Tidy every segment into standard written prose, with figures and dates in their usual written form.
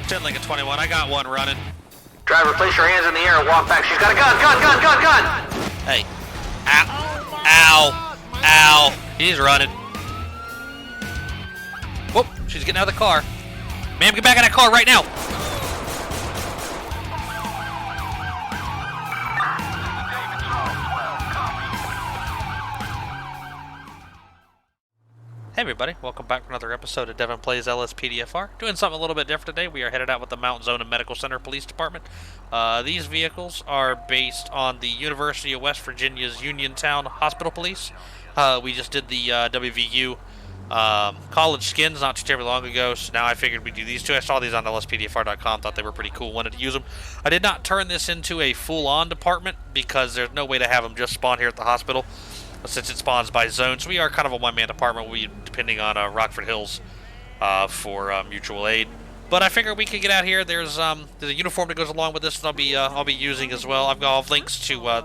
10 like a 21. I got one running. Driver, place your hands in the air and walk back. She's got a gun, gun! Hey. Ow. Ow. Ow. He's running. Whoop. She's getting out of the car. Ma'am, get back in that car right now. Hey everybody, welcome back for another episode of Devin Plays LSPDFR. Doing something a little bit different today. We are headed out with the Mount Zona Medical Center Police Department. These vehicles are based on the University of West Virginia's Uniontown Hospital Police. We just did the WVU college skins not too terribly long ago, so now I figured we'd do these two. I saw these on LSPDFR.com, thought they were pretty cool, wanted to use them. I did not turn this into a full-on department because there's no way to have them just spawn here at the hospital, since it spawns by zone. So we are kind of a one-man department. We depending on Rockford Hills for mutual aid. But I figured we could get out here. There's a uniform that goes along with this that I'll be using as well. I've got links to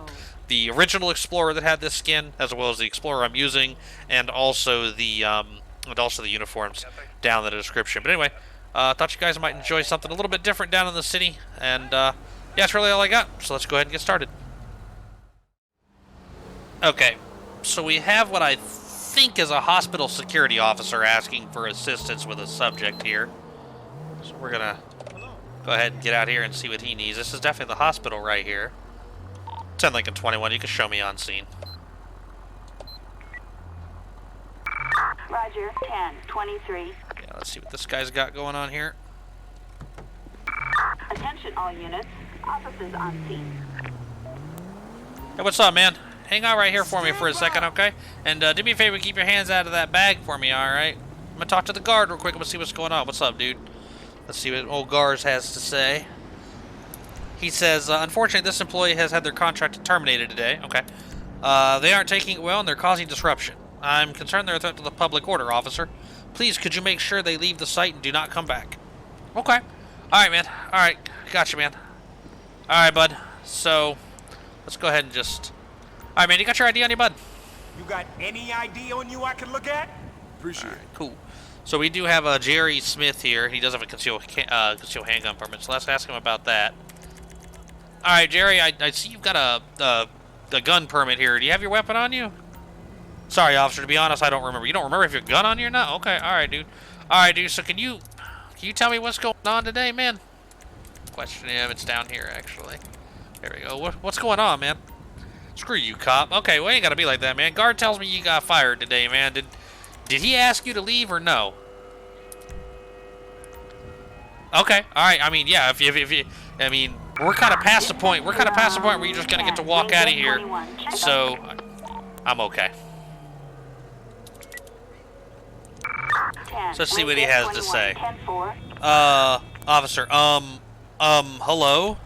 the original Explorer that had this skin, as well as the Explorer I'm using, and also the uniforms down in the description. But anyway, thought you guys might enjoy something a little bit different down in the city. And yeah, that's really all I got. So let's go ahead and get started. Okay. So we have what I think is a hospital security officer asking for assistance with a subject here. So we're gonna go ahead and get out here and see what he needs. This is definitely the hospital right here. 10 Lincoln 21, you can show me on scene. Roger, 10-23. Yeah, let's see what this guy's got going on here. Attention all units, officers on scene. Hey, what's up, man? Hang out right here for me for a second, okay? And do me a favor, keep your hands out of that bag for me, alright? I'm gonna talk to the guard real quick. I'm gonna see what's going on. What's up, dude? Let's see what old Gars has to say. He says, unfortunately, this employee has had their contract terminated today. Okay. They aren't taking it well, and they're causing disruption. I'm concerned they're a threat to the public order, officer. Please, could you make sure they leave the site and do not come back? Okay. Alright, man. Alright. Gotcha, man. Alright, bud. So, let's go ahead and just... Alright, man, you got your ID on you, bud? You got any ID on you I can look at? Appreciate it. Cool. So we do have Jerry Smith here. He does have a concealed handgun permit, so let's ask him about that. Alright, Jerry, I see you've got a gun permit here. Do you have your weapon on you? Sorry, officer, to be honest, I don't remember. You don't remember if you have your gun on you or not? Okay, alright, dude. Alright, dude, so can you tell me what's going on today, man? Question him. It's down here, actually. There we go. What's going on, man? Screw you, cop. Okay, well, you ain't gotta be like that, man. Guard tells me you got fired today, man. Did he ask you to leave or no? Okay, all right. I mean, yeah. If you, I mean, we're kind of past the point. We're kind of past the point where you're just gonna get to walk out of here. So, I'm okay. So let's see what he has to say. Officer. Hello.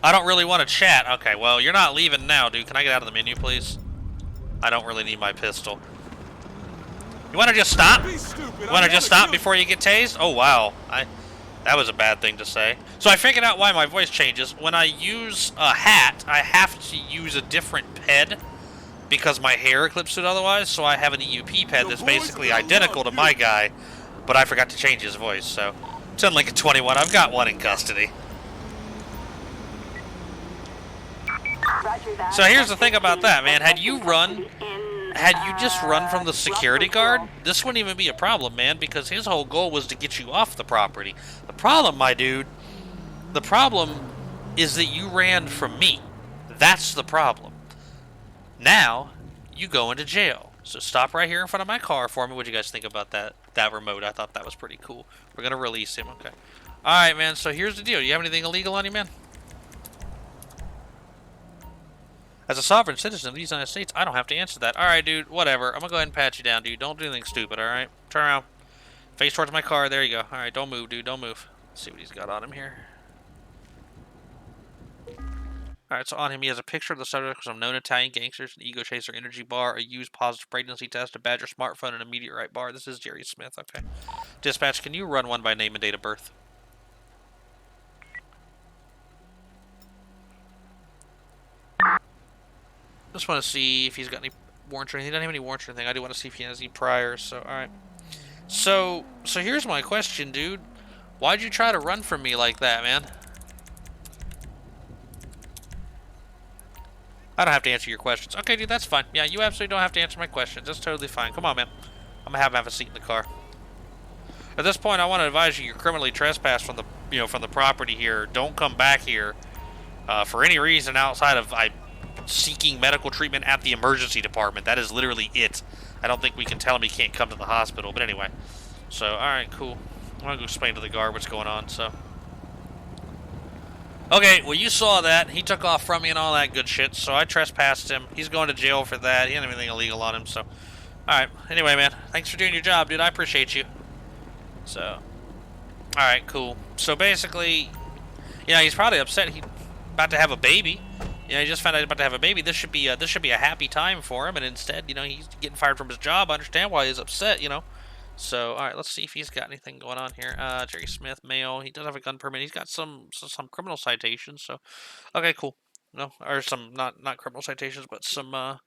I don't really want to chat. Okay, well, you're not leaving now, dude. Can I get out of the menu, please? I don't really need my pistol. You want to just stop? You want to just stop before you get tased? Oh, wow. That was a bad thing to say. So I figured out why my voice changes. When I use a hat, I have to use a different ped because my hair clips it otherwise. So I have an EUP ped that's basically identical to my guy, but I forgot to change his voice. So 10 Lincoln 21, I've got one in custody. So here's the thing about that, man. Had you just run from the security guard, this wouldn't even be a problem, man, because his whole goal was to get you off the property. The problem, my dude, the problem is that you ran from me. That's the problem. Now, you go into jail. So stop right here in front of my car for me. What do you guys think about that remote? I thought that was pretty cool. We're going to release him, okay. Alright, man, so here's the deal. You have anything illegal on you, man? As a sovereign citizen of the United States, I don't have to answer that. Alright, dude, whatever. I'm gonna go ahead and pat you down, dude. Don't do anything stupid, alright? Turn around. Face towards my car. There you go. Alright, don't move, dude. Don't move. Let's see what he's got on him here. Alright, so on him he has a picture of the subject of some known Italian gangsters, an ego chaser energy bar, a used positive pregnancy test, a Badger smartphone, and a meteorite bar. This is Jerry Smith, okay. Dispatch, can you run one by name and date of birth? Just want to see if he's got any warrants or anything. He doesn't have any warrants or anything. I do want to see if he has any priors. So, alright. So here's my question, dude. Why'd you try to run from me like that, man? I don't have to answer your questions. Okay, dude, that's fine. Yeah, you absolutely don't have to answer my questions. That's totally fine. Come on, man. I'm gonna have a seat in the car. At this point, I want to advise you: you're criminally trespassed from the, from the property here. Don't come back here for any reason outside of seeking medical treatment at the emergency department. That is literally it. I don't think we can tell him he can't come to the hospital. But anyway, so all right, cool. I'm gonna go explain to the guard what's going on. So. Okay, well, you saw that. He took off from me and all that good shit, so I trespassed him. He's going to jail for that. He didn't have anything illegal on him, so... Alright, anyway, man. Thanks for doing your job, dude. I appreciate you. So... Alright, cool. So, basically... he's probably upset. He's about to have a baby. He just found out he's about to have a baby. This should be a happy time for him, and instead, he's getting fired from his job. I understand why he's upset, So, alright, let's see if he's got anything going on here. Jerry Smith, male. He does have a gun permit. He's got some criminal citations, so... Okay, cool. No, or some, not criminal citations, but some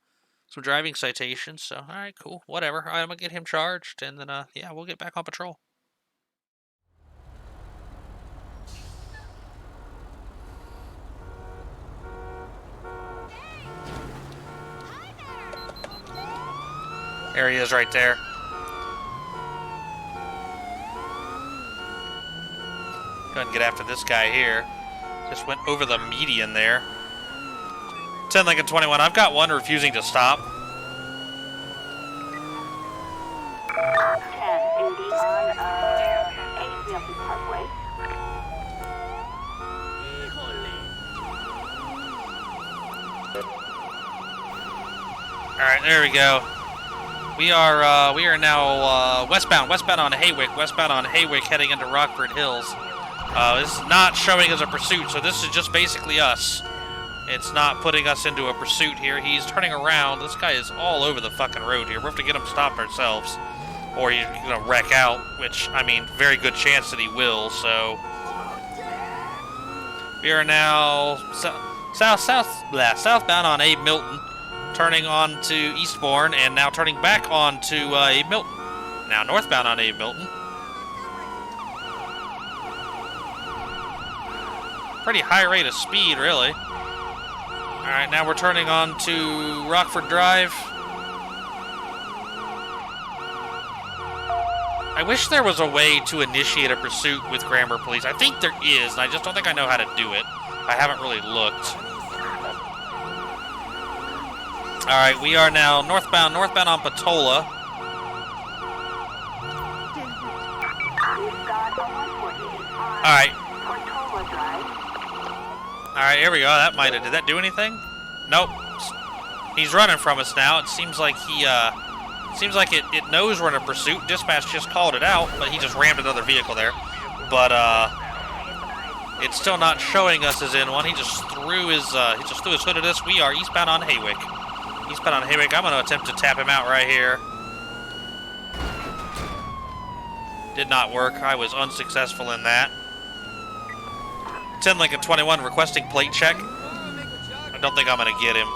driving citations, so... Alright, cool. Whatever. I'm gonna get him charged, and then, yeah, we'll get back on patrol. There he is right there. Go ahead and get after this guy here. Just went over the median there. 10 Lincoln 21. I've got one refusing to stop. 1080 on ACLP Parkway. Alright, there we go. We are now westbound on Haywick, heading into Rockford Hills. This is not showing as a pursuit, so this is just basically us. It's not putting us into a pursuit here. He's turning around. This guy is all over the fucking road here. We have to get him stopped ourselves, or he's gonna wreck out, which, I mean, very good chance that he will, so... We are now southbound on Abe Milton, turning on to Eastbourne, and now turning back on to Abe Milton. Now northbound on Abe Milton. Pretty high rate of speed, really. Alright, now we're turning on to Rockford Drive. I wish there was a way to initiate a pursuit with Granbury Police. I think there is, and I just don't think I know how to do it. I haven't really looked. Alright, we are now northbound on Patola. Alright. Alright, here we go. That might have... Did that do anything? Nope. He's running from us now. It seems like he, seems like it knows we're in a pursuit. Dispatch just called it out, but he just rammed another vehicle there. But, it's still not showing us as in one. He just threw his hood at us. We are eastbound on Haywick. Eastbound on Haywick. I'm going to attempt to tap him out right here. Did not work. I was unsuccessful in that. 10 Lincoln 21 requesting plate check. I don't think I'm going to get him.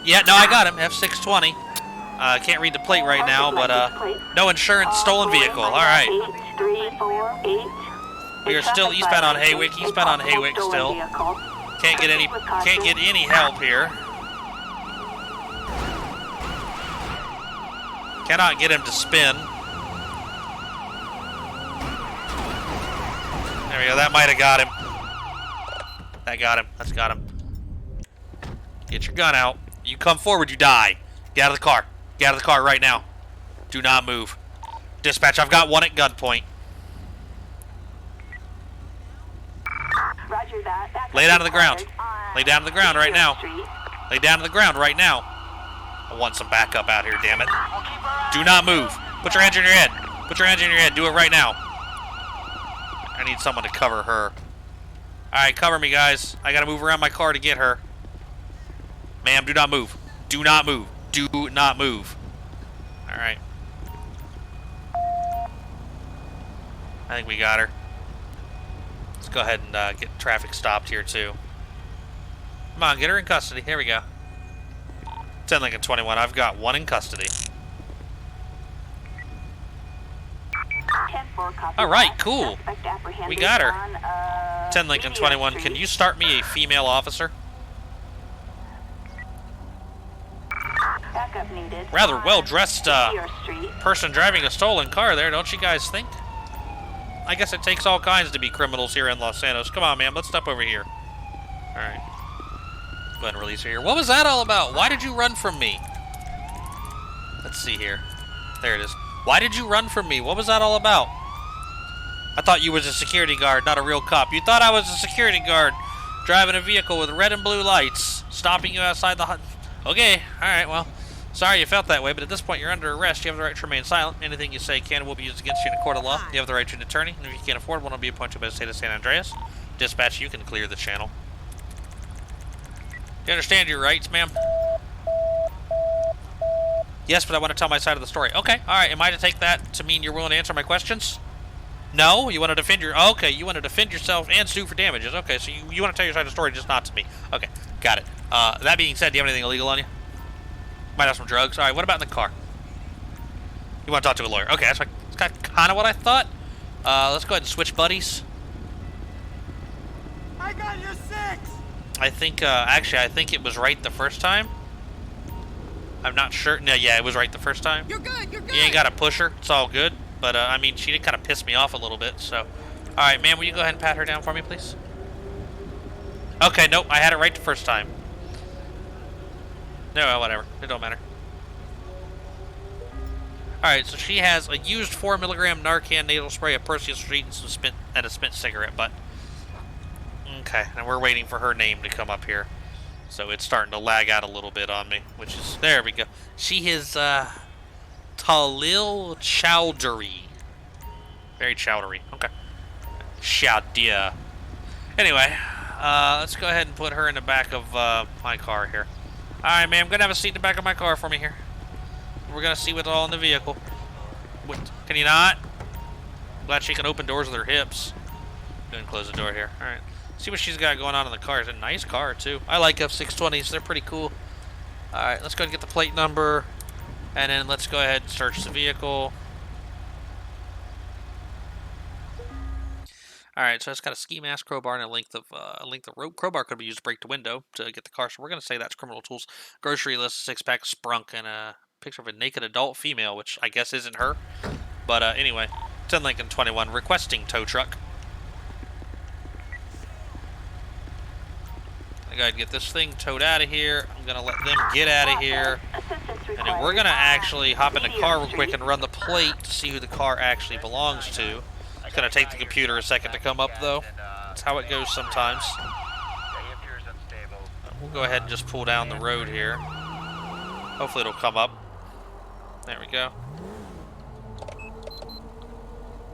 Yeah, no, I got him. F620. Can't read the plate right now, but no insurance, stolen vehicle. All right. We are still eastbound on Haywick. Eastbound on Haywick still. Can't get any help here. Cannot get him to spin. There we go. That might have got him. That got him. That's got him. Get your gun out. You come forward, you die. Get out of the car. Get out of the car right now. Do not move. Dispatch, I've got one at gunpoint. Roger that. Lay down to the ground. Lay down to the ground right now. Lay down to the ground right now. I want some backup out here, damn it. Do not move. Put your hands on your head. Put your hands on your head. Do it right now. I need someone to cover her. Alright, cover me, guys. I gotta move around my car to get her. Ma'am, do not move. Do not move. Do not move. Alright. I think we got her. Let's go ahead and get traffic stopped here, too. Come on, get her in custody. Here we go. 10 Lincoln 21. I've got one in custody. All right, cool. We got her. 10 Lincoln 21. Can you start me a female officer? Backup needed. Rather well-dressed person driving a stolen car there, don't you guys think? I guess it takes all kinds to be criminals here in Los Santos. Come on, man. Let's step over here. All right. Go ahead and release her here. What was that all about? Why did you run from me? Let's see here. There it is. Why did you run from me? What was that all about? I thought you was a security guard, not a real cop. You thought I was a security guard driving a vehicle with red and blue lights, stopping you outside the hut. Okay, all right, well, sorry you felt that way, but at this point you're under arrest. You have the right to remain silent. Anything you say can and will be used against you in a court of law. You have the right to an attorney, and if you can't afford one, will be appointed by the state of San Andreas. Dispatch, you can clear the channel. You understand your rights, ma'am? Yes, but I want to tell my side of the story. Okay, all right. Am I to take that to mean you're willing to answer my questions? No? You want to defend your... Okay, you want to defend yourself and sue for damages. Okay, so you want to tell your side of the story, just not to me. Okay, got it. That being said, do you have anything illegal on you? Might have some drugs. All right, what about in the car? You want to talk to a lawyer. Okay, that's kind of what I thought. Let's go ahead and switch buddies. I got your 6! I think, actually, I think it was right the first time. I'm not sure. No, yeah, it was right the first time. You're good, you're good. You ain't got to push her. It's all good. But, I mean, she did kind of piss me off a little bit, so. All right, ma'am, will you go ahead and pat her down for me, please? Okay, nope, I had it right the first time. No, well, whatever. It don't matter. All right, so she has a used 4 milligram Narcan nasal spray, a Perseus Street, and some a spent cigarette butt. Okay, and we're waiting for her name to come up here. So it's starting to lag out a little bit on me, which is, there we go. She is, Talil Chowdhury. Very chowdery. Okay. Chowdia. Anyway, let's go ahead and put her in the back of, my car here. Alright, ma'am, gonna have a seat in the back of my car for me here. We're gonna see what's all in the vehicle. What, can you not? I'm glad she can open doors with her hips. Go ahead and close the door here. Alright. See what she's got going on in the car. It's a nice car, too. I like F620s. They're pretty cool. Alright, let's go ahead and get the plate number. And then let's go ahead and search the vehicle. Alright, so it's got a ski mask, crowbar, and a length of rope. Crowbar could be used to break the window to get the car. So we're going to say that's criminal tools. Grocery list, 6-pack, sprunk, and a picture of a naked adult female, which I guess isn't her. But anyway, 10 Lincoln 21, requesting tow truck. I gotta get this thing towed out of here. I'm gonna let them get out of here. And then we're gonna actually hop in the car real quick and run the plate to see who the car actually belongs to. It's gonna take the computer a second to come up though. That's how it goes sometimes. We'll go ahead and just pull down the road here. Hopefully it'll come up. There we go.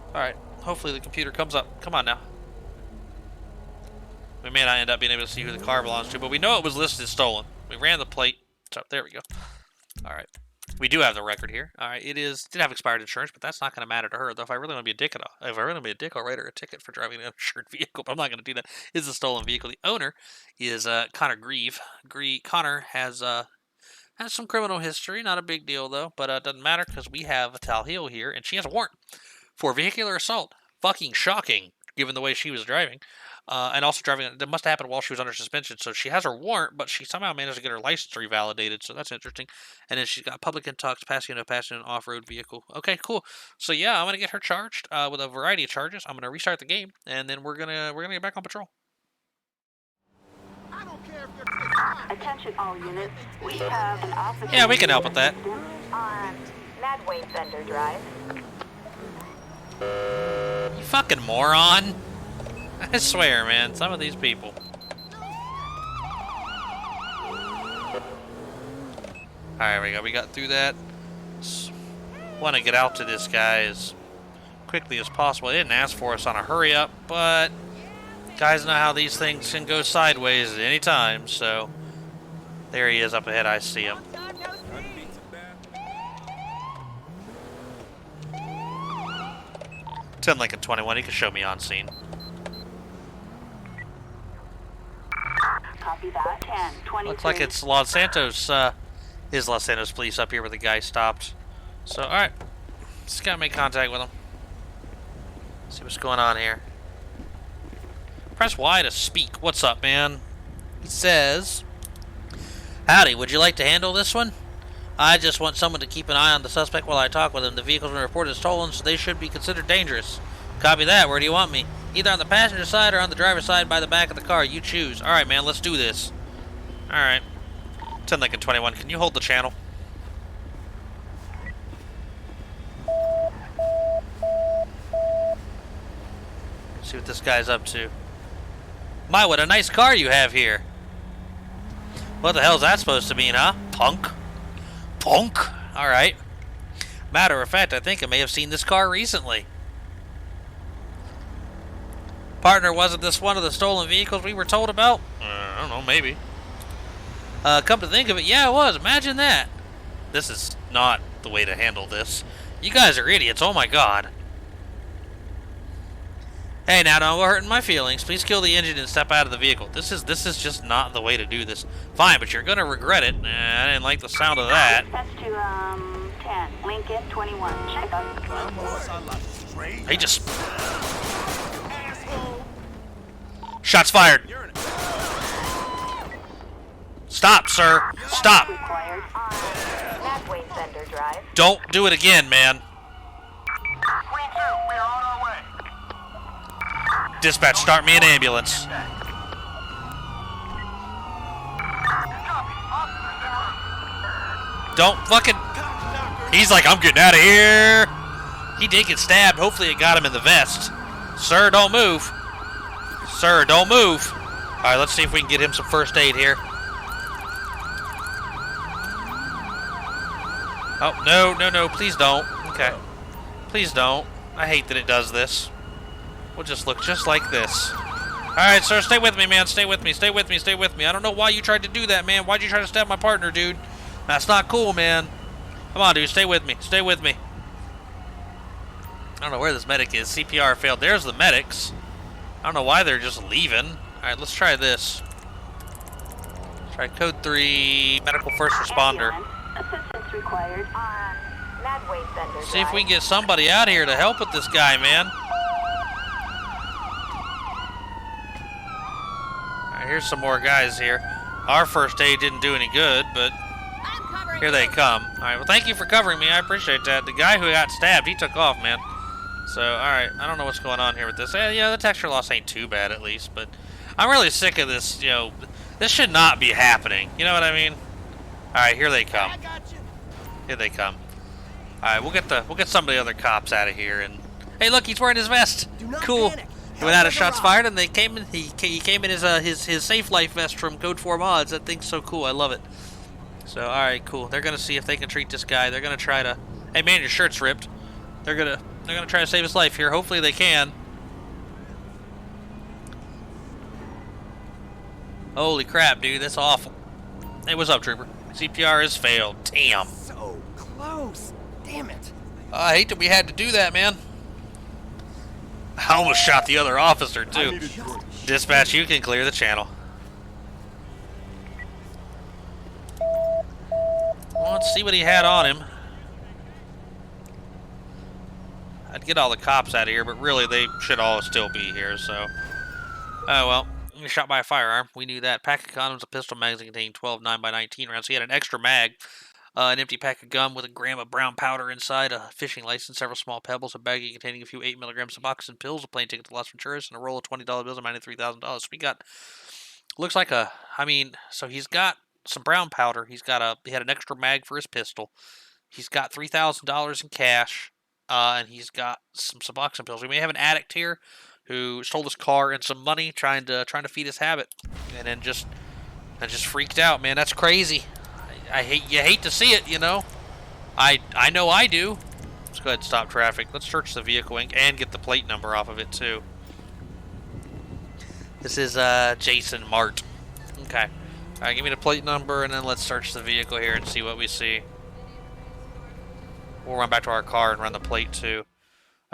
Alright, hopefully the computer comes up. Come on now. We may not end up being able to see who the car belongs to, but we know it was listed as stolen. We ran the plate. So there we go. All right. We do have the record here. All right. It did have expired insurance, but that's not going to matter to her. Though if I really want to be a dick, I'll write her a ticket for driving an uninsured vehicle. But I'm not going to do that. It's a stolen vehicle. The owner is Connor Grieve. Connor has some criminal history. Not a big deal though, but it doesn't matter because we have Tal Hill here, and she has a warrant for vehicular assault. Fucking shocking, given the way she was driving. And also driving, that must have happened while she was under suspension. So she has her warrant, but she somehow managed to get her license revalidated. So that's interesting. And then she's got public intox, passing an off-road vehicle. Okay, cool. So yeah, I'm gonna get her charged with a variety of charges. I'm gonna restart the game, and then we're gonna get back on patrol. I don't care if you're Attention all units. We have an officer. Yeah, we can help with that. On Madway Bender Drive. You fucking moron! I swear, man, some of these people. Alright, we go. We got through that. Want to get out to this guy as quickly as possible. They didn't ask for us on a hurry up, but guys know how these things can go sideways at any time, so there he is up ahead. I see him. 10 Lincoln 21, he can show me on scene. Copy that. 10, 23. Looks like it's Los Santos, is Los Santos police up here where the guy stopped. So, alright. Just gotta make contact with him. See what's going on here. Press Y to speak. What's up, man? He says, "Howdy, would you like to handle this one? I just want someone to keep an eye on the suspect while I talk with him. The vehicle's been reported stolen, so they should be considered dangerous." Copy that. Where do you want me? Either on the passenger side or on the driver's side by the back of the car. You choose. Alright, man, let's do this. Alright. 10 Lincoln 21, can you hold the channel? See what this guy's up to. My, what a nice car you have here. What the hell's that supposed to mean, huh? Punk? Punk? Alright. Matter of fact, I think I may have seen this car recently. Partner, wasn't this one of the stolen vehicles we were told about? I don't know, maybe. Come to think of it, yeah, it was. Imagine that. This is not the way to handle this. You guys are idiots, oh my god. Hey, now don't go hurting my feelings. Please kill the engine and step out of the vehicle. This is just not the way to do this. Fine, but you're gonna regret it. I didn't like the sound of that. That's to 10 Lincoln 21. Check out. He just... Shots fired. Stop, sir. Stop. Required on Madway Center Drive. Don't do it again, man. We are on our way. Dispatch, start me an ambulance. Don't fucking... He's like, I'm getting out of here. He did get stabbed. Hopefully it got him in the vest. Sir, don't move. Sir, don't move. Alright, let's see if we can get him some first aid here. Oh, no, please don't. Okay. Please don't. I hate that it does this. We'll just look just like this. Alright, sir, stay with me, man. Stay with me, stay with me, stay with me. I don't know why you tried to do that, man. Why'd you try to stab my partner, dude? That's not cool, man. Come on, dude, stay with me. Stay with me. I don't know where this medic is. CPR failed. There's the medics. I don't know why they're just leaving. Alright, let's try this. Try code 3, medical first responder. Assistance required on Madway Center See if we can get somebody out here to help with this guy, man. Alright, here's some more guys here. Our first aid didn't do any good, but here they come. Alright, well, thank you for covering me. I appreciate that. The guy who got stabbed, he took off, man. So, alright, I don't know what's going on here with this. Yeah, the texture loss ain't too bad, at least, but I'm really sick of this, you know. This should not be happening. You know what I mean? Alright, here they come. Here they come. Alright, we'll get some of the other cops out of here, and hey, look, he's wearing his vest. Cool. He went out of shots fired, and they came in. He came in his safe life vest from Code 4 Mods. That thing's so cool. I love it. So, all right, cool. They're gonna see if they can treat this guy. They're gonna try to. Hey, man, your shirt's ripped. They're gonna try to save his life here. Hopefully, they can. Holy crap, dude, that's awful. Hey, what's up, trooper? CPR has failed. Damn. So close. Damn it. I hate that we had to do that, man. I almost shot the other officer, too. Dispatch, you can clear the channel. Well, let's see what he had on him. I'd get all the cops out of here, but really, they should all still be here, so... Oh, well. He was shot by a firearm. We knew that. Pack of condoms, a pistol magazine containing 12 9x19 rounds. He had an extra mag. An empty pack of gum with a gram of brown powder inside, a fishing license, several small pebbles, a baggie containing a few 8mg Suboxone pills, a plane ticket to Las Venturas, and a roll of $20 bills of $93,000. We got, looks like a, I mean, so he's got some brown powder. He had an extra mag for his pistol. He's got $3,000 in cash, and he's got some Suboxone pills. We may have an addict here who stole his car and some money trying to feed his habit, and then just freaked out, man. That's crazy. You hate to see it, you know. I know I do. Let's go ahead and stop traffic. Let's search the vehicle and get the plate number off of it too. This is Jason Mart. Okay. Alright, give me the plate number and then let's search the vehicle here and see what we see. We'll run back to our car and run the plate too.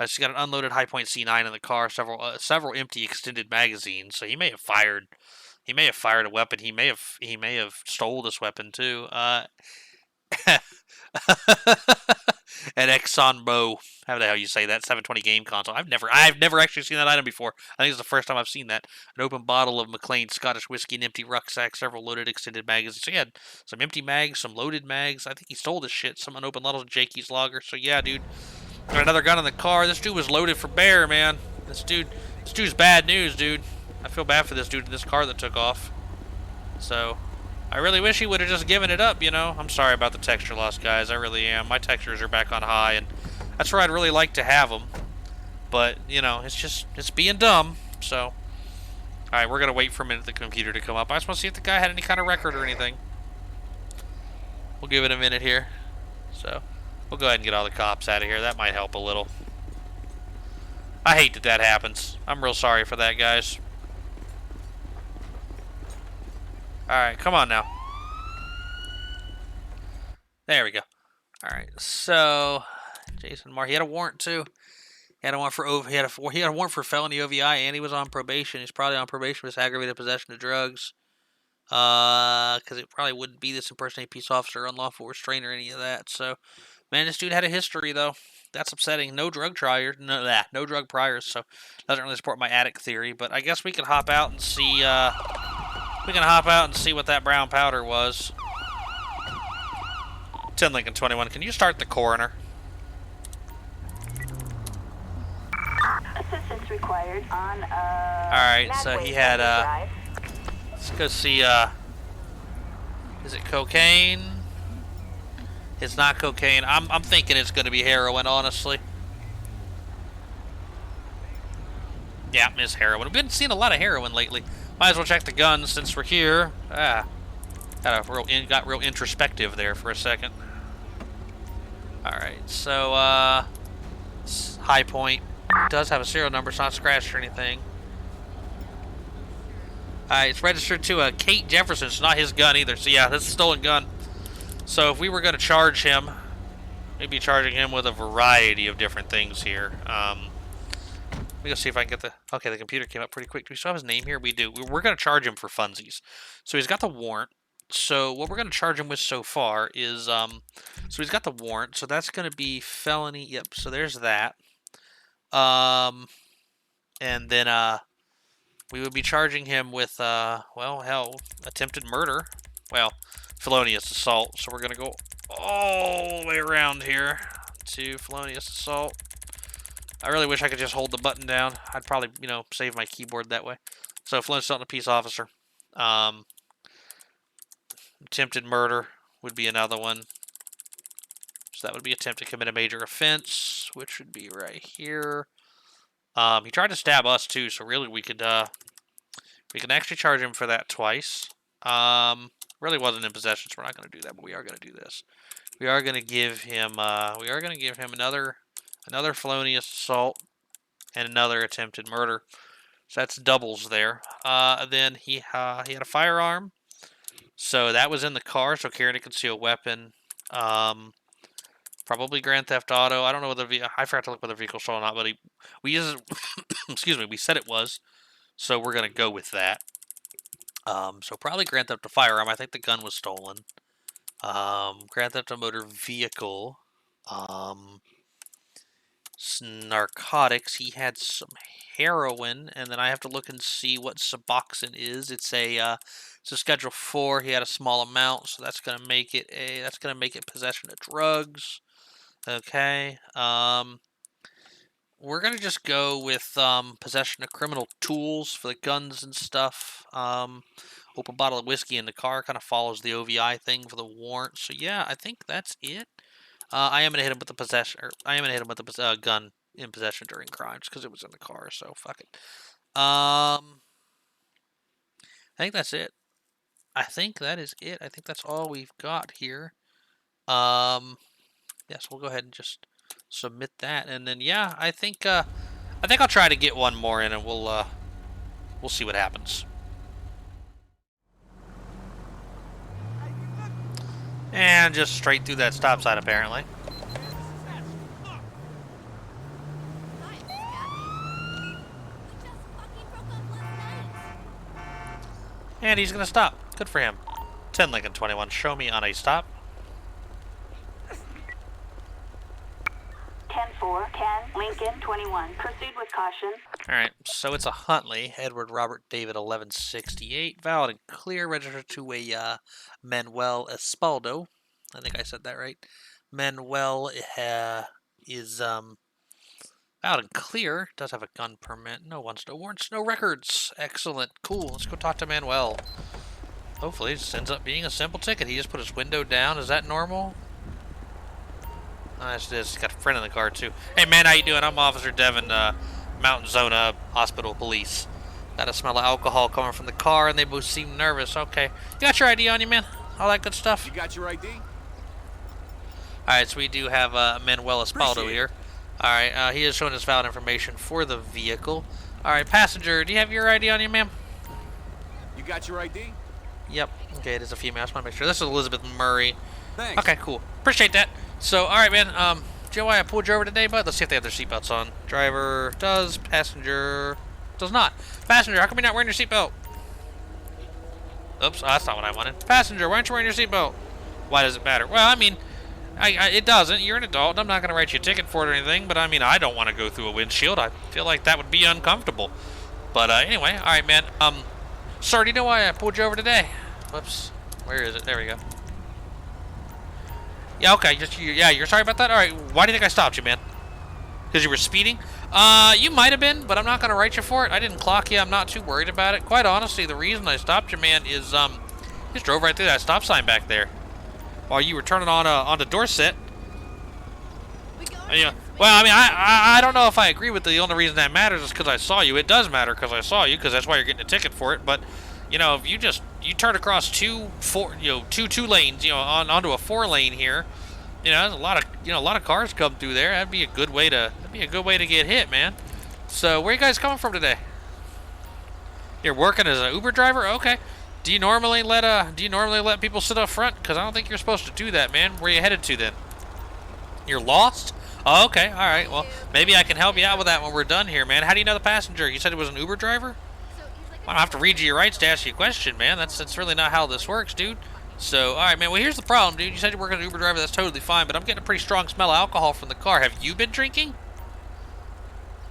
She's got an unloaded high point C9 in the car, several empty extended magazines. So he may have fired. He may have fired a weapon. He may have stole this weapon too. An Exxon Mo, how the hell you say that, 720 game console. I've never actually seen that item before. I think it's the first time I've seen that. An open bottle of McLean Scottish whiskey, an empty rucksack, several loaded extended magazines. So he had some empty mags, some loaded mags. I think he stole this shit. Some unopened bottles of Jakey's lager. So yeah, dude. Got another gun in the car. This dude was loaded for bear, man. This dude's bad news, dude. I feel bad for this dude in this car that took off. So, I really wish he would have just given it up, you know. I'm sorry about the texture loss, guys. I really am. My textures are back on high, and that's where I'd really like to have them. But, you know, it's being dumb. So, alright, we're going to wait for a minute for the computer to come up. I just want to see if the guy had any kind of record or anything. We'll give it a minute here. So, we'll go ahead and get all the cops out of here. That might help a little. I hate that that happens. I'm real sorry for that, guys. Alright, come on now. There we go. Alright, so Jason Marr, he had a warrant too. He had a warrant for felony OVI, and he was on probation. He's probably on probation for this aggravated possession of drugs. Because it probably wouldn't be this impersonating peace officer, unlawful restraint, or any of that. So, man, this dude had a history though. That's upsetting. No drug priors, no drug priors. So, doesn't really support my addict theory. But I guess we can hop out and see. We can hop out and see what that brown powder was. 10 Lincoln 21. Can you start the coroner? Assistance required on Alright, so he had let's go see is it cocaine? It's not cocaine. I'm thinking it's gonna be heroin, honestly. Yeah, it's heroin. We've been seeing a lot of heroin lately. Might as well check the guns since we're here. Got real introspective there for a second. Alright, so High Point does have a serial number, it's not scratched or anything. It's registered to Kate Jefferson. It's not his gun either. So yeah, this is a stolen gun. So if we were going to charge him, we'd be charging him with a variety of different things here. Let me go see if I can get the... Okay, the computer came up pretty quick. Do we still have his name here? We do. We're going to charge him for funsies. So he's got the warrant. So what we're going to charge him with so far is... So he's got the warrant. So that's going to be felony. Yep, so there's that. And then we would be charging him with, well, hell, attempted murder. Well, felonious assault. So we're going to go all the way around here to felonious assault. I really wish I could just hold the button down. I'd probably, you know, save my keyboard that way. So, felonious assault on a peace officer. Attempted murder would be another one. So that would be attempt to commit a major offense, which would be right here. He tried to stab us too, so really we could actually charge him for that twice. Really wasn't in possession, so we're not going to do that, but we are going to do this. We are going to give him another felonious assault and another attempted murder. So that's doubles there. Then he had a firearm. So that was in the car, so carrying a concealed weapon. Probably Grand Theft Auto. I don't know whether I forgot to look whether the vehicle stole or not, but we used excuse me, we said it was. So we're gonna go with that. So probably Grand Theft Auto firearm. I think the gun was stolen. Grand Theft Auto motor vehicle. Narcotics. He had some heroin, and then I have to look and see what Suboxone is. It's a Schedule 4. He had a small amount, so that's gonna make it possession of drugs. Okay. We're gonna just go with possession of criminal tools for the guns and stuff. Open bottle of whiskey in the car kind of follows the OVI thing for the warrant. So yeah, I think that's it. I am gonna hit him with the possession. I am gonna hit him with the gun in possession during crimes because it was in the car. So fuck it. I think that's it. I think that is it. I think that's all we've got here. Yes, we'll go ahead and just submit that, and then yeah, I think I'll try to get one more in, and we'll see what happens. And just straight through that stop sign, apparently. And he's gonna stop. Good for him. 10 Lincoln 21. Show me on a stop. 10-4, 10, Lincoln 21. Proceed with caution. Alright, so it's a Huntley, Edward Robert David 1168, valid and clear, registered to a Manuel Espaldo. I think I said that right. Manuel is valid and clear, does have a gun permit, no warrants, no records. Excellent, cool, let's go talk to Manuel. Hopefully it just ends up being a simple ticket. He just put his window down, is that normal? Nice, he's got a friend in the car too. Hey man, how you doing? I'm Officer Devin, Mountain Zona Hospital Police. Got a smell of alcohol coming from the car, and they both seem nervous. Okay, you got your ID on you, man? All that good stuff. You got your ID? All right, so we do have Manuel Espaldo here. All right, he is showing us valid information for the vehicle. All right, passenger, do you have your ID on you, ma'am? You got your ID? Yep. Okay, it is a female. I just want to make sure. This is Elizabeth Murray. Thanks. Okay, cool. Appreciate that. So, all right, man. Do you know why I pulled you over today, bud? Let's see if they have their seatbelts on. Driver does. Passenger does not. Passenger, how come you're not wearing your seatbelt? Oops, that's not what I wanted. Passenger, why aren't you wearing your seatbelt? Why does it matter? Well, I mean, it doesn't. You're an adult, and I'm not going to write you a ticket for it or anything, but I mean, I don't want to go through a windshield. I feel like that would be uncomfortable. But anyway, all right, man. Sir, do you know why I pulled you over today? Whoops. Where is it? There we go. Yeah, okay. You're sorry about that? All right. Why do you think I stopped you, man? Because you were speeding? You might have been, but I'm not going to write you for it. I didn't clock you. I'm not too worried about it. Quite honestly, the reason I stopped you, man, is, you just drove right through that stop sign back there while you were turning on the Dorset. Yeah. Well, I mean, I don't know if I agree with the only reason that matters is because I saw you. It does matter because I saw you, because that's why you're getting a ticket for it. But, you know, if you turn across two lanes, you know, onto a 4-lane here, you know, there's a lot of cars come through there. That'd be a good way to get hit, man. So, where you guys coming from today? You're working as an Uber driver? Okay. Do you normally let people sit up front? Because I don't think you're supposed to do that, man. Where you headed to then? You're lost? Oh, okay. All right. Well, maybe I can help you out with that when we're done here, man. How do you know the passenger? You said it was an Uber driver? I don't have to read you your rights to ask you a question, man. That's really not how this works, dude. So, all right, man. Well, here's the problem, dude. You said you're working as an Uber driver. That's totally fine, but I'm getting a pretty strong smell of alcohol from the car. Have you been drinking?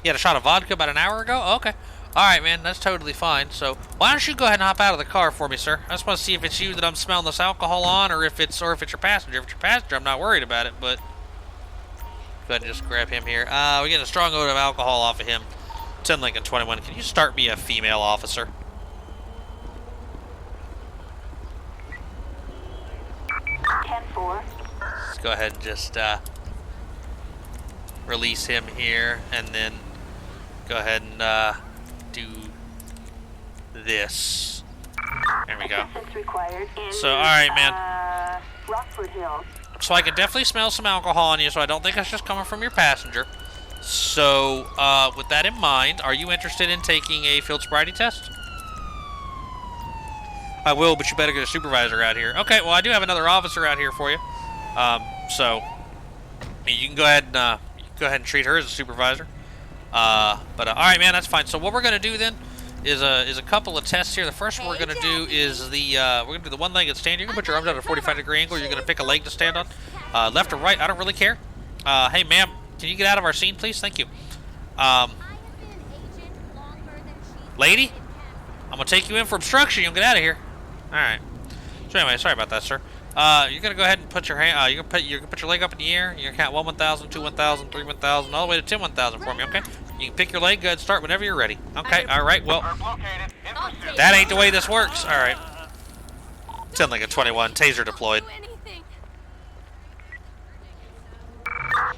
You had a shot of vodka about an hour ago? Oh, okay. All right, man. That's totally fine. So, why don't you go ahead and hop out of the car for me, sir? I just want to see if it's you that I'm smelling this alcohol on, or if it's your passenger. If it's your passenger, I'm not worried about it, but go ahead and just grab him here. We're getting a strong odor of alcohol off of him. 10 Lincoln 21. Can you start me a female officer? 10-4. Let's go ahead and just release him here, and then go ahead and do this. There we go. Assistance required in, So, all right, man. Rockford Hills. So I can definitely smell some alcohol on you, so I don't think it's just coming from your passenger. So, with that in mind, are you interested in taking a field sobriety test? I will, but you better get a supervisor out here. Okay, well, I do have another officer out here for you. So you can go ahead and treat her as a supervisor. All right, man, that's fine. So what we're gonna do then is a couple of tests here. The first one we're gonna do is we're gonna do the one-legged stand. You're gonna put your arms out at a 45-degree angle. You're gonna pick a leg to stand on, left or right. I don't really care. Hey, ma'am, can you get out of our scene, please? Thank you. Lady, I'm gonna take you in for obstruction. You'll get out of here. All right. So anyway, sorry about that, sir. You're gonna go ahead and put your hand. You're gonna put your leg up in the air. You're gonna count 1 1,000, 2 1,000, 3 1,000, all the way to 10 1,000 for me. Okay. You can pick your leg. Go ahead and start whenever you're ready. Okay. All right. Well, that ain't the way this works. All right. 10 Lincoln 21. Taser deployed.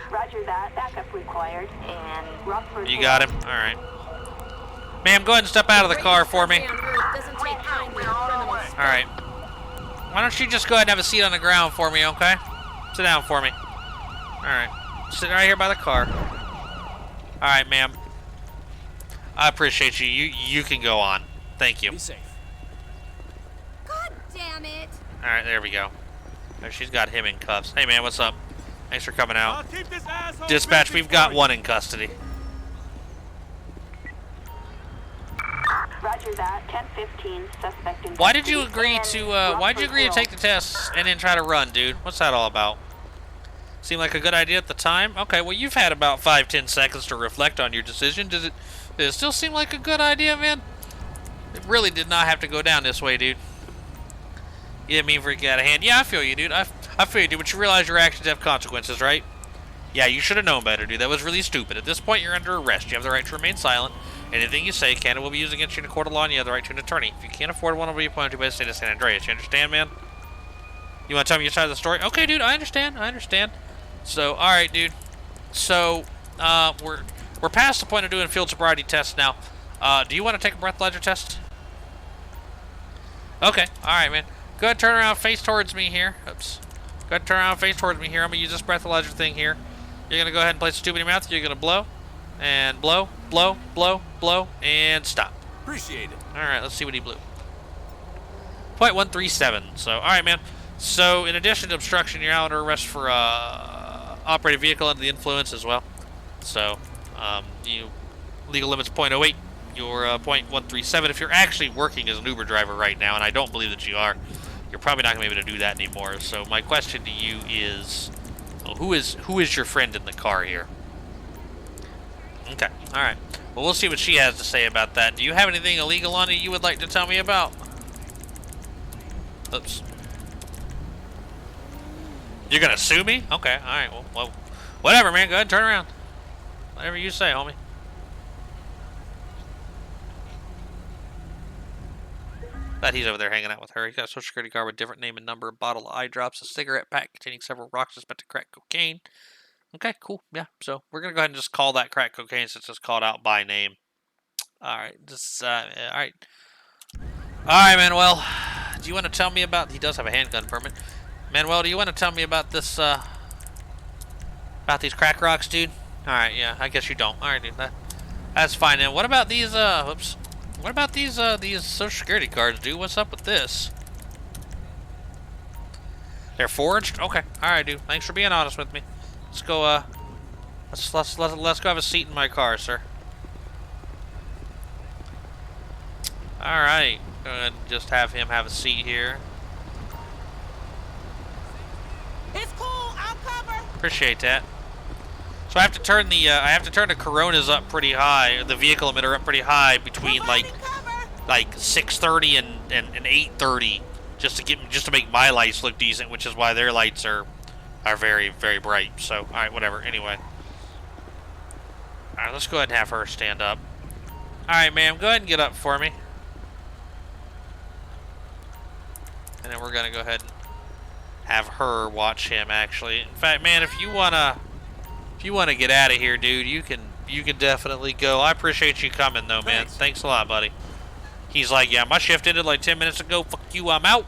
Roger that. Backup required in Rockford You got him. All right. Ma'am, go ahead and step out of the car for me. All right. Why don't you just go ahead and have a seat on the ground for me, okay? Sit down for me. All right. Sit right here by the car. All right, ma'am. I appreciate you. You can go on. Thank you. Be safe. God damn it. All right, there we go. There, she's got him in cuffs. Hey, man, what's up? Thanks for coming out. Dispatch, we've got one in custody. Roger that. 10-15. Suspect in Why did you agree to take the tests and then try to run, dude? What's that all about? Seem like a good idea at the time? Okay, well, you've had about 5-10 seconds to reflect on your decision. Does it still seem like a good idea, man? It really did not have to go down this way, dude. You didn't mean for it to get out of hand. Yeah, I feel you, dude. I feel you, dude, but you realize your actions have consequences, right? Yeah, you should have known better, dude. That was really stupid. At this point, you're under arrest. You have the right to remain silent. Anything you say can and will be used against you in a court of law, and you have the right to an attorney. If you can't afford one, will be appointed to by the state of San Andreas. You understand, man? You want to tell me your side of the story? Okay, dude, I understand. I understand. So, all right, dude. So, we're past the point of doing field sobriety tests now. Do you want to take a breathalyzer test? Okay, all right, man. Go ahead, turn around, face towards me here. Oops. Go ahead, turn around, face towards me here. I'm gonna use this breathalyzer thing here. You're gonna go ahead and place the tube in your mouth. You're gonna blow, and blow, blow, blow, blow, and stop. Appreciate it. All right, let's see what he blew. 0.137. So, all right, man. So, in addition to obstruction, you're out under arrest for operating vehicle under the influence as well. So, you legal limit's 0.08. You're 0.137. If you're actually working as an Uber driver right now, and I don't believe that you are, you're probably not going to be able to do that anymore. So, my question to you is, who is your friend in the car here? Okay, all right. Well, we'll see what she has to say about that. Do you have anything illegal on you would like to tell me about? Oops. You're gonna sue me? Okay, alright, well, whatever, man. Go ahead, turn around. Whatever you say, homie. That he's over there hanging out with her. He's got a social security card with different name and number, a bottle of eye drops, a cigarette pack containing several rocks suspected crack cocaine. Okay, cool. Yeah, so we're gonna go ahead and just call that crack cocaine since it's called out by name. Alright, just, alright. Alright, Manuel. Do you want to tell me about... He does have a handgun permit. Manuel, do you want to tell me about this, about these crack rocks, dude? Alright, yeah, I guess you don't. Alright, dude, that's fine. And what about these, whoops. What about these social security cards, dude? What's up with this? They're forged? Okay. Alright, dude. Thanks for being honest with me. Let's go, let's go have a seat in my car, sir. Alright. Go ahead and just have him have a seat here. It's cool. I'll cover. Appreciate that. So I have to turn the Coronas up pretty high, the vehicle emitter up pretty high between like 6:30 and 8:30, just to make my lights look decent, which is why their lights are very, very bright. So, all right, whatever. Anyway, all right, let's go ahead and have her stand up. All right, ma'am, go ahead and get up for me. And then we're gonna go ahead and have her watch him. Actually, in fact, man, if you wanna get out of here, dude, you can definitely go. I appreciate you coming though, man. Thanks a lot, buddy. He's like, yeah, my shift ended like 10 minutes ago. Fuck you, I'm out.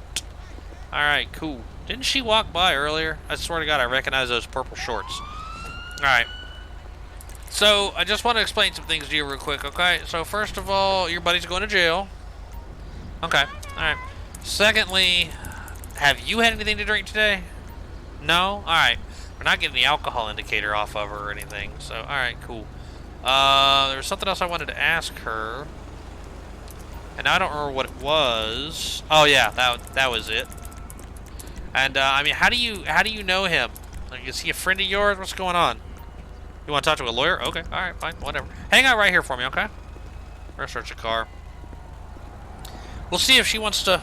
All right, cool. Didn't she walk by earlier? I swear to God, I recognize those purple shorts. All right. So I just want to explain some things to you real quick, okay? So first of all, your buddy's going to jail. Okay. All right. Secondly, have you had anything to drink today? No? Alright. We're not getting the alcohol indicator off of her or anything. So, alright, cool. There was something else I wanted to ask her. And I don't remember what it was. Oh, yeah, that was it. And, I mean, how do you know him? Like, is he a friend of yours? What's going on? You want to talk to a lawyer? Okay, alright, fine, whatever. Hang out right here for me, okay? We're gonna search the car. We'll see if she wants to...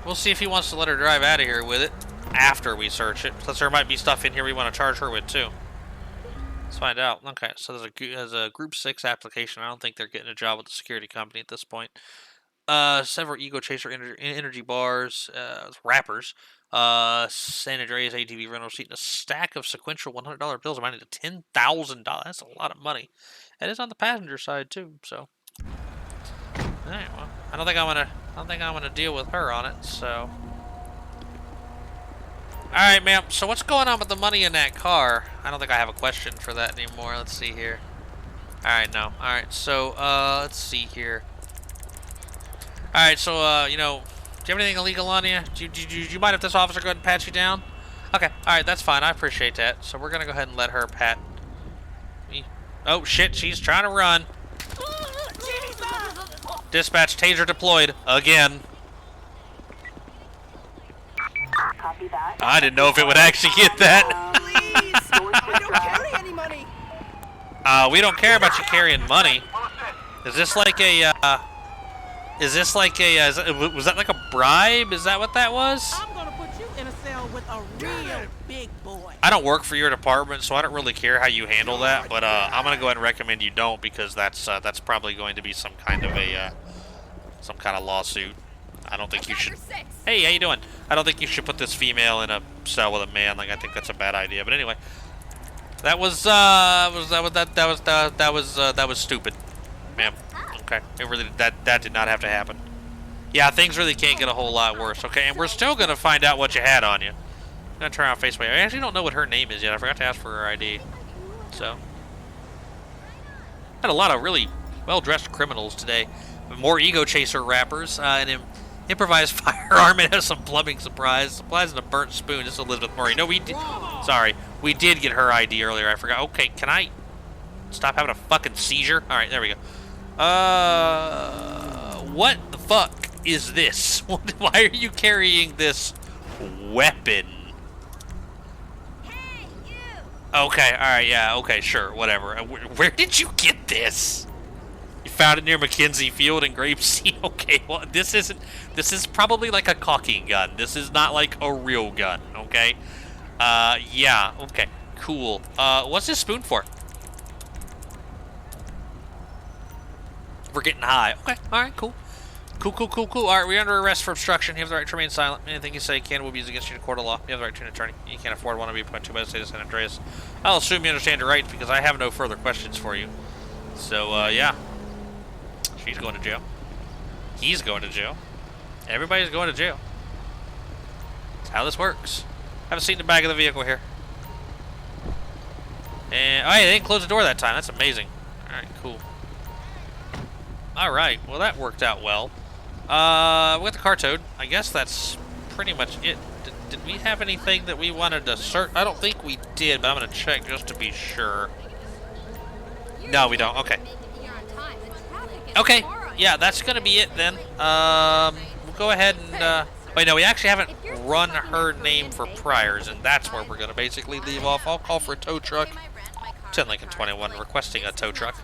We'll see if he wants to let her drive out of here with it after we search it. Plus, there might be stuff in here we want to charge her with, too. Let's find out. Okay, so there's a Group 6 application. I don't think they're getting a job with the security company at this point. Several Ego Chaser energy bars, wrappers, San Andreas ATV rental receipt, and a stack of sequential $100 bills amounting to $10,000. That's a lot of money. And it's on the passenger side, too, so... Alright, well, I don't think I want to deal with her on it, so... Alright, ma'am, so what's going on with the money in that car? I don't think I have a question for that anymore. Let's see here. Alright, no. Alright, so, let's see here. Alright, so, you know, do you have anything illegal on you? Do you mind if this officer go ahead and pat you down? Okay, alright, that's fine. I appreciate that. So we're gonna go ahead and let her pat me. Oh, shit, she's trying to run. Dispatch, taser deployed. Again. Copy that. I didn't know if it would actually get that. We don't care about you carrying money. Is this like a, was that like a bribe? Is that what that was? I'm gonna put you in a cell with a real big boy. I don't work for your department, so I don't really care how you handle that, but I'm gonna go ahead and recommend you don't, because that's probably going to be some kind of lawsuit. I don't think you should. Hey, how you doing? I don't think you should put this female in a cell with a man. Like, I think that's a bad idea. But anyway, that was stupid, ma'am. Okay, it really that did not have to happen. Yeah, things really can't get a whole lot worse. Okay, and we're still gonna find out what you had on you. I'm gonna turn around face by. I actually don't know what her name is yet. I forgot to ask for her ID. So, had a lot of really well-dressed criminals today. More ego chaser rappers, and improvised firearm, and has some plumbing supplies and a burnt spoon. This is Elizabeth Murray. No, we did. Sorry, we did get her ID earlier. I forgot. Okay, can I stop having a fucking seizure? All right, there we go. What the fuck is this? Why are you carrying this weapon? Hey, you! Okay, all right, yeah, okay, sure, whatever. Where did you get this? You found it near Mackenzie Field in Grapeseed. Okay, well, this is probably like a caulking gun. This is not like a real gun, okay? Yeah, okay, cool. What's this spoon for? We're getting high. Okay, alright, cool. Cool. Alright, we're under arrest for obstruction. You have the right to remain silent. Anything you say can will be used against you in a court of law. You have the right to an attorney. You can't afford one to be appointed by the state of San Andreas. I'll assume you understand your rights because I have no further questions for you. So, yeah. She's going to jail. He's going to jail. Everybody's going to jail. That's how this works. Have a seat in the back of the vehicle here. And, oh, yeah, they didn't close the door that time. That's amazing. Alright, cool. Alright, well, that worked out well. We got the car towed. I guess that's pretty much it. Did we have anything that we wanted to search? I don't think we did, but I'm going to check just to be sure. No, we don't. Okay. Okay. Yeah, that's going to be it then. We'll go ahead and... wait, no, we actually haven't run her name for priors, and that's where we're going to basically leave off. I'll call for a tow truck. 10 Lincoln 21 requesting a tow truck.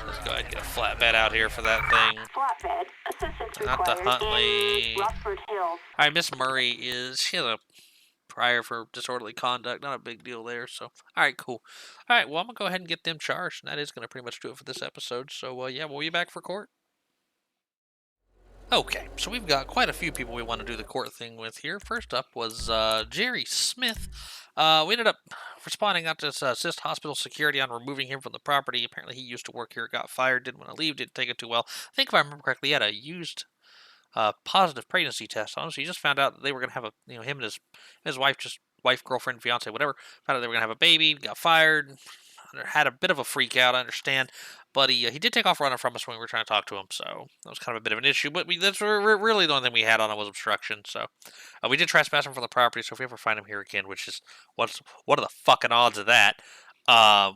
Let's go ahead and get a flatbed out here for that thing. Flatbed. Assistance Not the required Huntley. in Rockford Hills. Alright, Miss Murray she has a prior for disorderly conduct. Not a big deal there, so. Alright, cool. Alright, well, I'm going to go ahead and get them charged, and that is going to pretty much do it for this episode. So, yeah, we'll be back for court. Okay, so we've got quite a few people we want to do the court thing with here. First up was Jerry Smith. We ended up responding out to assist hospital security on removing him from the property. Apparently he used to work here, got fired, didn't want to leave, didn't take it too well. I think if I remember correctly, he had a used positive pregnancy test on him, so he just found out that they were going to have him and his wife, girlfriend, fiance, whatever, found out they were going to have a baby, got fired, had a bit of a freak out, I understand. But he did take off running from us when we were trying to talk to him, so that was kind of a bit of an issue. But that's really the only thing we had on him was obstruction. So we did trespass him from the property. So if we ever find him here again, which is what are the fucking odds of that?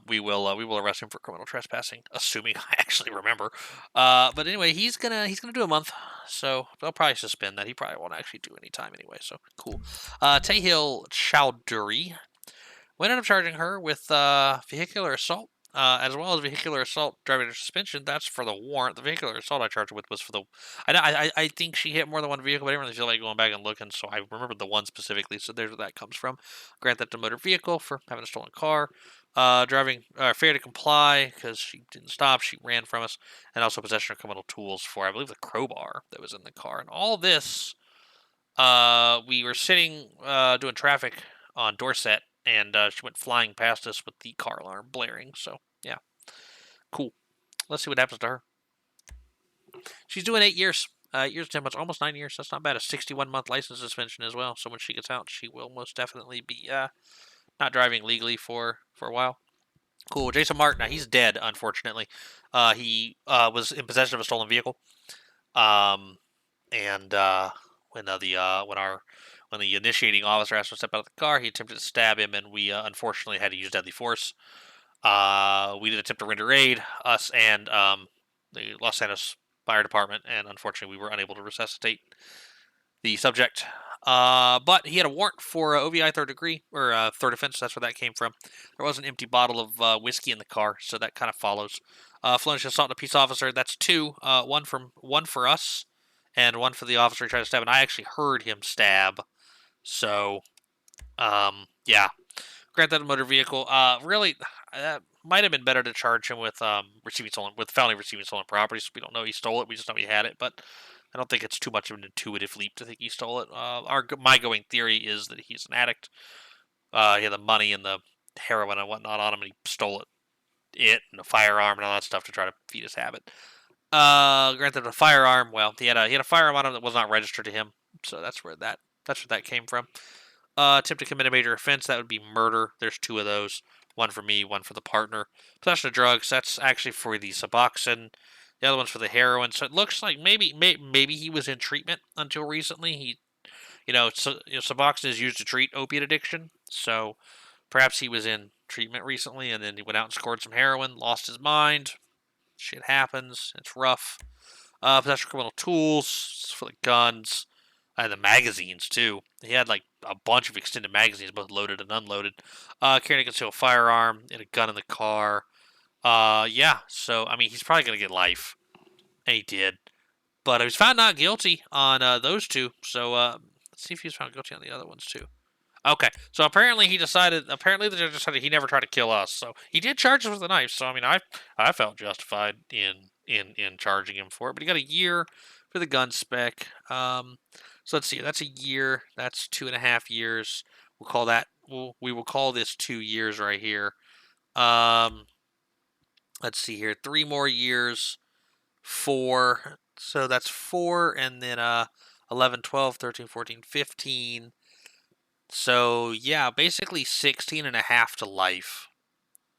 We will arrest him for criminal trespassing, assuming I actually remember. But anyway, he's gonna do a month, so they'll probably suspend that. He probably won't actually do any time anyway. So cool. Tehil Chowdhury. We ended up charging her with vehicular assault. As well as vehicular assault driving under suspension. That's for the warrant. The vehicular assault I charged her with was for the... I think she hit more than one vehicle, but I didn't really feel like going back and looking, so I remembered the one specifically, so there's where that comes from. Grant that to motor vehicle for having a stolen car. Driving... failure to comply, because she didn't stop, she ran from us. And also possession of criminal tools for, I believe, the crowbar that was in the car. And all this, we were sitting, doing traffic on Dorset, and she went flying past us with the car alarm blaring. So, yeah. Cool. Let's see what happens to her. She's doing 8 years. 8 years, 10 months, almost 9 years. That's not bad. A 61-month license suspension as well. So when she gets out, she will most definitely be not driving legally for a while. Cool. Jason Martin, now he's dead, unfortunately. He was in possession of a stolen vehicle. When the initiating officer asked him to step out of the car, he attempted to stab him, and we unfortunately had to use deadly force. We did attempt to render aid, us and the Los Santos Fire Department, and unfortunately we were unable to resuscitate the subject. But he had a warrant for OVI third degree, or third offense. That's where that came from. There was an empty bottle of whiskey in the car, so that kind of follows. Flourish assault on a peace officer. That's two. One for us, and one for the officer who tried to stab. And I actually heard him stab. So, yeah. Grant that a motor vehicle. Really, might have been better to charge him with felony receiving stolen property. So we don't know he stole it. We just know he had it, but I don't think it's too much of an intuitive leap to think he stole it. My going theory is that he's an addict. He had the money and the heroin and whatnot on him, and he stole it and a firearm and all that stuff to try to feed his habit. Granted, a firearm. Well, he had a firearm on him that was not registered to him, so that's where that came from. Attempt to commit a major offense, that would be murder. There's two of those. One for me, one for the partner. Possession of drugs, that's actually for the Suboxone. The other one's for the heroin. So it looks like maybe he was in treatment until recently. Suboxone is used to treat opiate addiction. So perhaps he was in treatment recently, and then he went out and scored some heroin, lost his mind. Shit happens. It's rough. Possession of criminal tools for the guns. The magazines, too. He had, like, a bunch of extended magazines, both loaded and unloaded. Carrying a concealed firearm and a gun in the car. Yeah, so, I mean, he's probably going to get life. And he did. But he was found not guilty on those two. So, let's see if he was found guilty on the other ones, too. Okay, so apparently the judge decided he never tried to kill us. So, he did charge us with a knife. So, I mean, I felt justified in charging him for it. But he got a year for the gun spec. So let's see. That's a year. That's 2.5 years. We will call this 2 years right here. Let's see here. 3 more years. 4. So that's 4, and then 11, 12, 13, 14, 15. So yeah, basically 16.5 to life.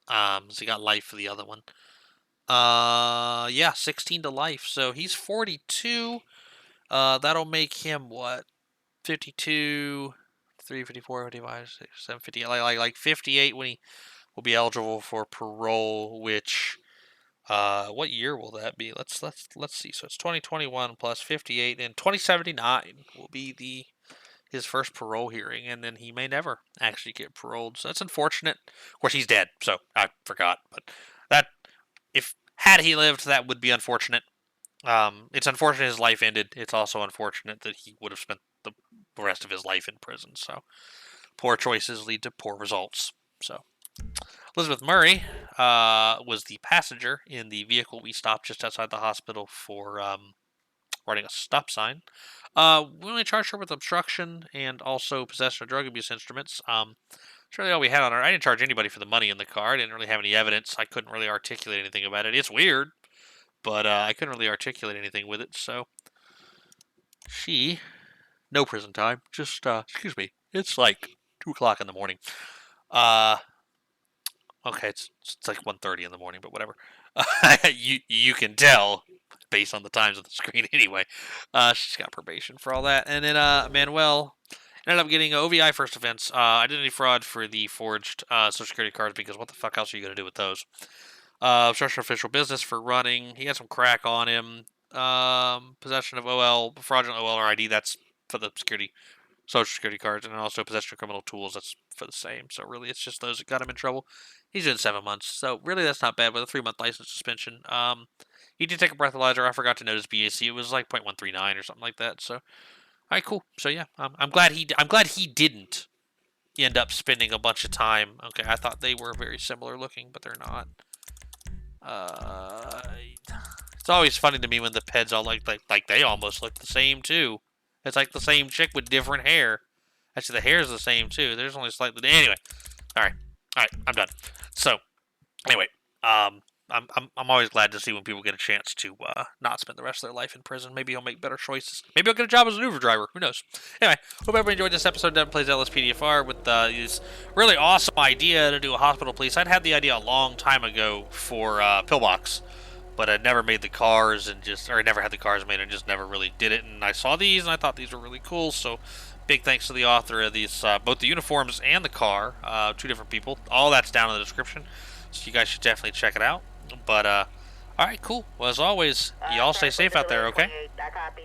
So you got life for the other one. Yeah, 16 to life. So he's 42. That'll make him what? 52, 3, 54, 55, 6, 7, 58, like 58 when he will be eligible for parole, which, what year will that be? Let's see. So it's 2021 plus 58, and 2079 will be his first parole hearing, and then he may never actually get paroled. So that's unfortunate. Of course, he's dead, so I forgot. But had he lived, that would be unfortunate. It's unfortunate his life ended. It's also unfortunate that he would have spent the rest of his life in prison. So, poor choices lead to poor results. So, Elizabeth Murray was the passenger in the vehicle we stopped just outside the hospital for running a stop sign. We only charged her with obstruction and also possession of drug abuse instruments. That's really all we had on her. I didn't charge anybody for the money in the car. I didn't really have any evidence. I couldn't really articulate anything about it. It's weird, but I couldn't really articulate anything with it. So no prison time. Just excuse me. It's like 2 o'clock in the morning. Okay, it's like 1:30 in the morning, but whatever. You can tell based on the times of the screen anyway. She's got probation for all that, and then Manuel ended up getting OVI first offense, identity fraud for the forged Social Security cards, because what the fuck else are you going to do with those? Obstruction of official business for running. He had some crack on him. Possession of fraudulent OL or ID, that's for the Social Security cards, and also possession of criminal tools, that's for the same. So really, it's just those that got him in trouble. He's doing 7 months, so really that's not bad with a 3-month license suspension. He did take a breathalyzer. I forgot to note his BAC. It was like 0.139 or something like that. So. All right, cool. So yeah, I'm glad he didn't end up spending a bunch of time. Okay, I thought they were very similar looking, but they're not. It's always funny to me when the peds all like they almost look the same too. It's like the same chick with different hair. Actually, the hair is the same too. There's only slightly. Anyway, all right, I'm done. So anyway, I'm always glad to see when people get a chance to not spend the rest of their life in prison. Maybe he'll make better choices. Maybe he'll get a job as an Uber driver. Who knows? Anyway, hope everyone enjoyed this episode. Devin plays LSPDFR with this really awesome idea to do a hospital police. I'd had the idea a long time ago for Pillbox, but I'd never made the cars never had the cars made and just never really did it. And I saw these and I thought these were really cool. So big thanks to the author of these, both the uniforms and the car, 2 different people. All that's down in the description. So you guys should definitely check it out. But, alright, cool. Well, as always, y'all stay safe out there, okay? I copy.